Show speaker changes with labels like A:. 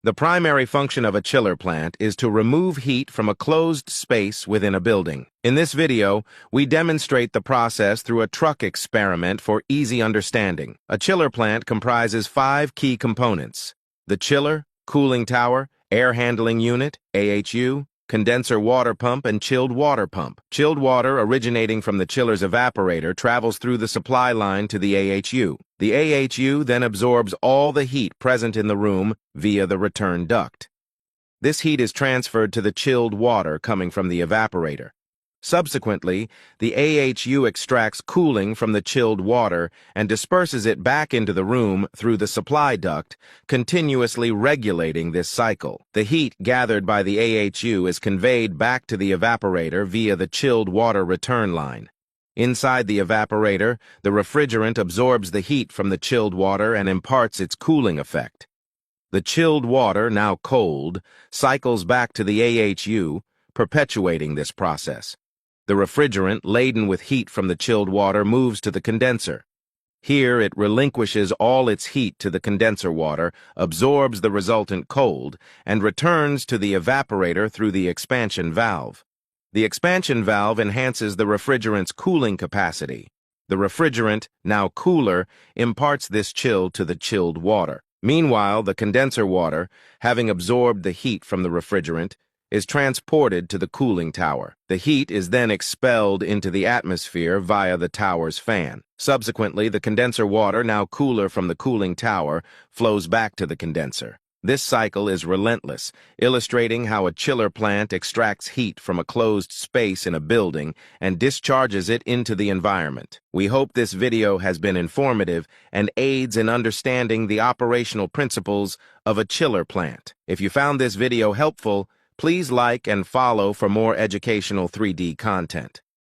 A: The primary function of a chiller plant is to remove heat from a closed space within a building. In this video, we demonstrate the process through a truck experiment for easy understanding. A chiller plant comprises 5 key components: the chiller, cooling tower, air handling unit, AHU, condenser water pump, and chilled water pump. Chilled water originating from the chiller's evaporator travels through the supply line to the AHU. The AHU then absorbs all the heat present in the room via the return duct. This heat is transferred to the chilled water coming from the evaporator. Subsequently, the AHU extracts cooling from the chilled water and disperses it back into the room through the supply duct, continuously regulating this cycle. The heat gathered by the AHU is conveyed back to the evaporator via the chilled water return line. Inside the evaporator, the refrigerant absorbs the heat from the chilled water and imparts its cooling effect. The chilled water, now cold, cycles back to the AHU, perpetuating this process. The refrigerant, laden with heat from the chilled water, moves to the condenser. Here, it relinquishes all its heat to the condenser water, absorbs the resultant cold, and returns to the evaporator through the expansion valve. The expansion valve enhances the refrigerant's cooling capacity. The refrigerant, now cooler, imparts this chill to the chilled water. Meanwhile, the condenser water, having absorbed the heat from the refrigerant, is transported to the cooling tower. The heat is then expelled into the atmosphere via the tower's fan. Subsequently, the condenser water, now cooler from the cooling tower, flows back to the condenser. This cycle is relentless, illustrating how a chiller plant extracts heat from a closed space in a building and discharges it into the environment. We hope this video has been informative and aids in understanding the operational principles of a chiller plant. If you found this video helpful, please like and follow for more educational 3D content.